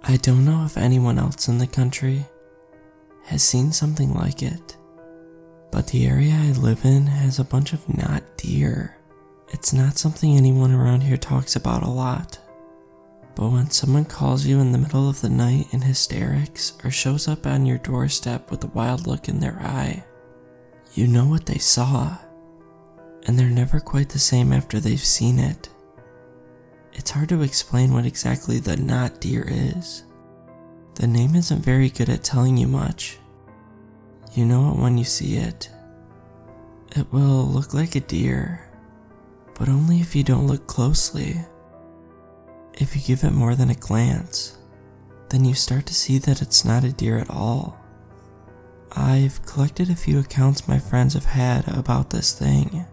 I don't know if anyone else in the country has seen something like it, but the area I live in has a bunch of not deer. It's not something anyone around here talks about a lot, but when someone calls you in the middle of the night in hysterics or shows up on your doorstep with a wild look in their eye, you know what they saw, and they're never quite the same after they've seen it. It's hard to explain what exactly the not deer is. The name isn't very good at telling you much. You know it when you see it. It will look like a deer, but only if you don't look closely. If you give it more than a glance, then you start to see that it's not a deer at all. I've collected a few accounts my friends have had about this thing.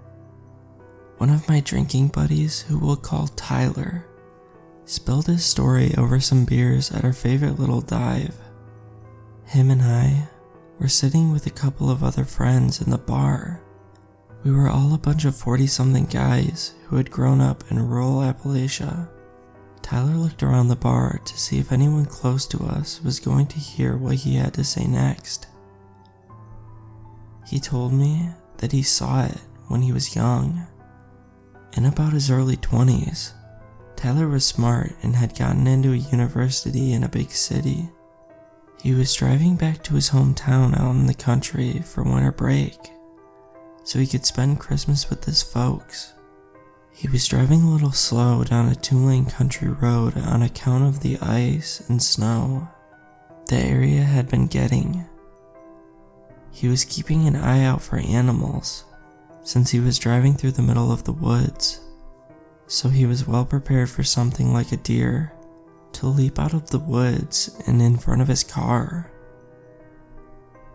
One of my drinking buddies, who we'll call Tyler, spilled his story over some beers at our favorite little dive. Him and I were sitting with a couple of other friends in the bar. We were all a bunch of 40-something guys who had grown up in rural Appalachia. Tyler looked around the bar to see if anyone close to us was going to hear what he had to say next. He told me that he saw it when he was young. In about his early 20s, Tyler was smart and had gotten into a university in a big city. He was driving back to his hometown out in the country for winter break, so he could spend Christmas with his folks. He was driving a little slow down a 2-lane country road on account of the ice and snow the area had been getting. He was keeping an eye out for animals, since he was driving through the middle of the woods, so he was well prepared for something like a deer to leap out of the woods and in front of his car.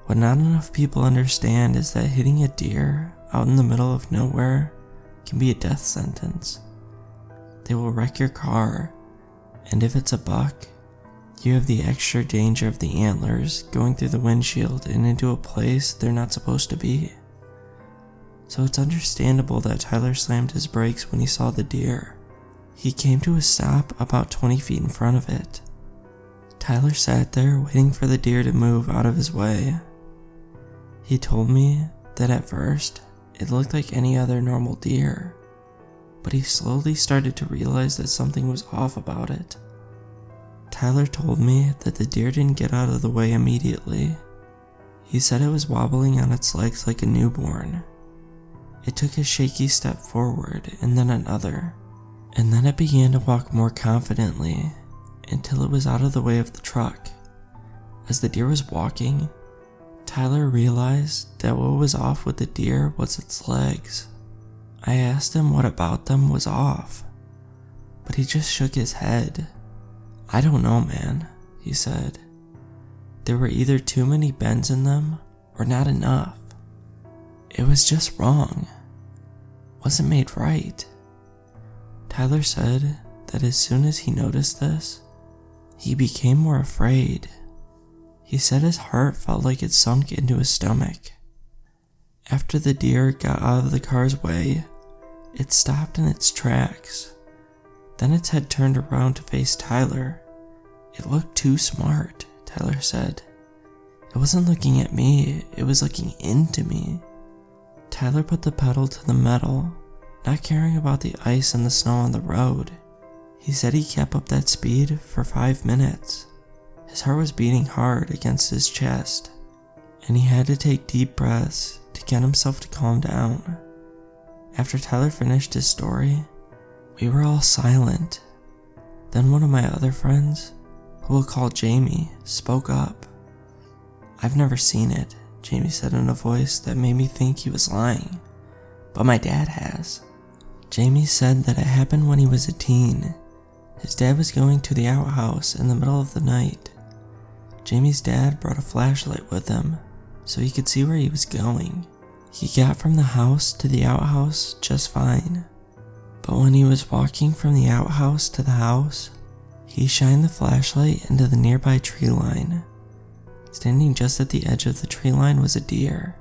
What not enough people understand is that hitting a deer out in the middle of nowhere can be a death sentence. They will wreck your car, and if it's a buck, you have the extra danger of the antlers going through the windshield and into a place they're not supposed to be. So it's understandable that Tyler slammed his brakes when he saw the deer. He came to a stop about 20 feet in front of it. Tyler sat there waiting for the deer to move out of his way. He told me that at first it looked like any other normal deer, but he slowly started to realize that something was off about it. Tyler told me that the deer didn't get out of the way immediately. He said it was wobbling on its legs like a newborn. It took a shaky step forward and then another, and then it began to walk more confidently until it was out of the way of the truck. As the deer was walking, Tyler realized that what was off with the deer was its legs. I asked him what about them was off, but he just shook his head. "I don't know, man," he said. "There were either too many bends in them or not enough. It was just wrong. Wasn't made right." Tyler said that as soon as he noticed this, he became more afraid. He said his heart felt like it sunk into his stomach. After the deer got out of the car's way, it stopped in its tracks. Then its head turned around to face Tyler. "It looked too smart," Tyler said. "It wasn't looking at me, it was looking into me." Tyler put the pedal to the metal, not caring about the ice and the snow on the road. He said he kept up that speed for 5 minutes. His heart was beating hard against his chest, and he had to take deep breaths to get himself to calm down. After Tyler finished his story, we were all silent. Then one of my other friends, who we'll call Jamie, spoke up. "I've never seen it," Jamie said in a voice that made me think he was lying, "but my dad has." Jamie said that it happened when he was a teen. His dad was going to the outhouse in the middle of the night. Jamie's dad brought a flashlight with him so he could see where he was going. He got from the house to the outhouse just fine, but when he was walking from the outhouse to the house, he shined the flashlight into the nearby tree line. Standing just at the edge of the tree line was a deer.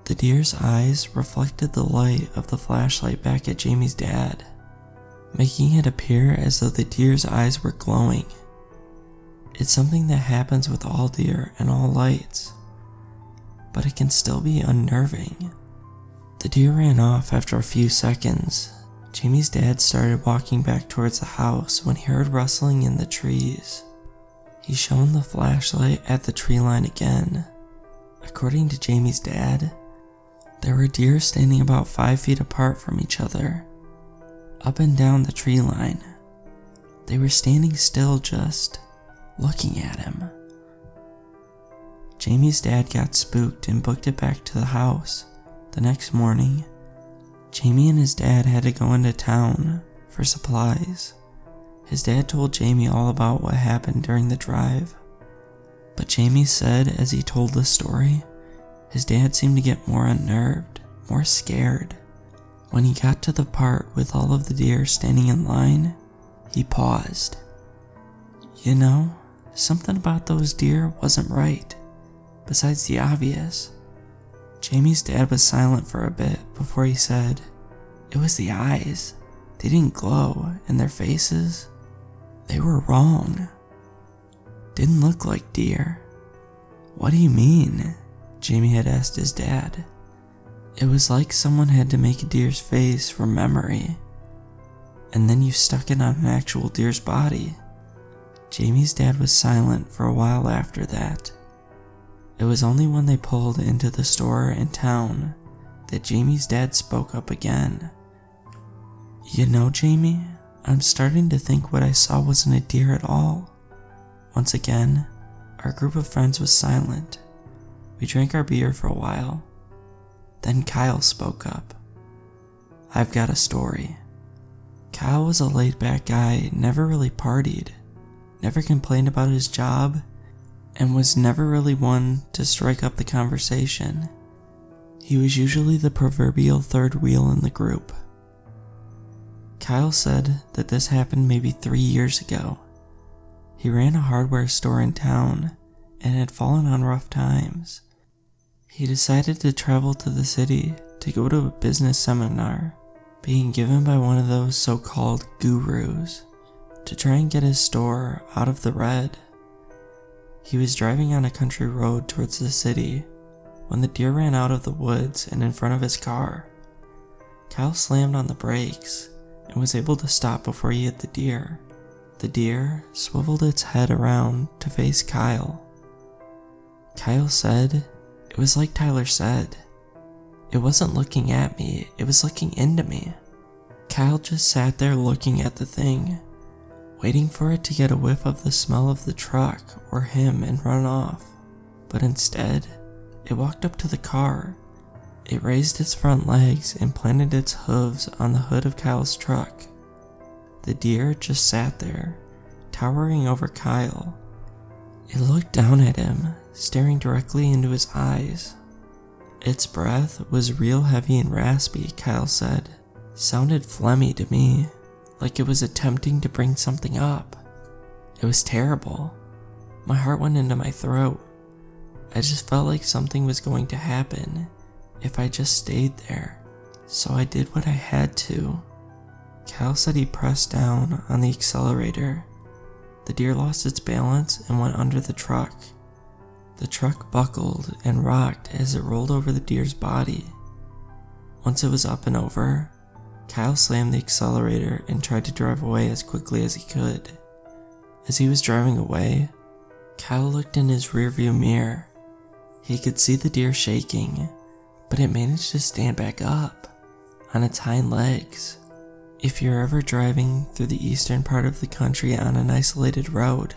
The deer's eyes reflected the light of the flashlight back at Jamie's dad, making it appear as though the deer's eyes were glowing. It's something that happens with all deer and all lights, but it can still be unnerving. The deer ran off after a few seconds. Jamie's dad started walking back towards the house when he heard rustling in the trees. He shone the flashlight at the tree line again. According to Jamie's dad, there were deer standing about 5 feet apart from each other, up and down the tree line. They were standing still, just looking at him. Jamie's dad got spooked and booked it back to the house. The next morning, Jamie and his dad had to go into town for supplies. His dad told Jamie all about what happened during the drive, but Jamie said as he told the story, his dad seemed to get more unnerved, more scared. When he got to the part with all of the deer standing in line, he paused. You know, something about those deer wasn't right, besides the obvious. Jamie's dad was silent for a bit before he said, "It was the eyes. They didn't glow, and their faces, they were wrong. Didn't look like deer." "What do you mean?" Jamie had asked his dad. "It was like someone had to make a deer's face from memory, and then you stuck it on an actual deer's body." Jamie's dad was silent for a while after that. It was only when they pulled into the store in town that Jamie's dad spoke up again. "You know, Jamie, I'm starting to think what I saw wasn't a deer at all." Once again, our group of friends was silent. We drank our beer for a while. Then Kyle spoke up. "I've got a story." Kyle was a laid-back guy, never really partied, never complained about his job, and was never really one to strike up the conversation. He was usually the proverbial third wheel in the group. Kyle said that this happened maybe 3 years ago. He ran a hardware store in town and had fallen on rough times. He decided to travel to the city to go to a business seminar being given by one of those so-called gurus to try and get his store out of the red. He was driving on a country road towards the city when the deer ran out of the woods and in front of his car. Kyle slammed on the brakes and was able to stop before he hit the deer. The deer swiveled its head around to face Kyle. Kyle said, "It was like Tyler said. It wasn't looking at me, it was looking into me." Kyle just sat there looking at the thing, waiting for it to get a whiff of the smell of the truck or him and run off. But instead, it walked up to the car. It raised its front legs and planted its hooves on the hood of Kyle's truck. The deer just sat there, towering over Kyle. It looked down at him, staring directly into his eyes. Its breath was real heavy and raspy, Kyle said. Sounded phlegmy to me, like it was attempting to bring something up. It was terrible. My heart went into my throat. I just felt like something was going to happen if I just stayed there, so I did what I had to. Kyle said he pressed down on the accelerator. The deer lost its balance and went under the truck. The truck buckled and rocked as it rolled over the deer's body. Once it was up and over, Kyle slammed the accelerator and tried to drive away as quickly as he could. As he was driving away, Kyle looked in his rearview mirror. He could see the deer shaking, but it managed to stand back up on its hind legs. If you're ever driving through the eastern part of the country on an isolated road,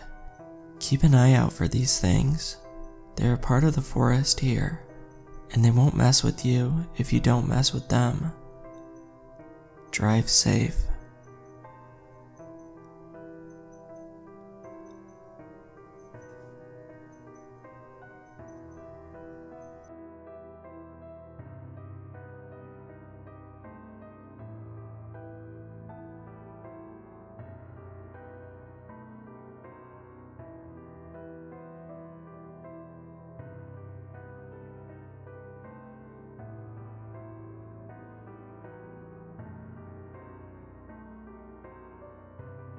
keep an eye out for these things. They're a part of the forest here, and they won't mess with you if you don't mess with them. Drive safe.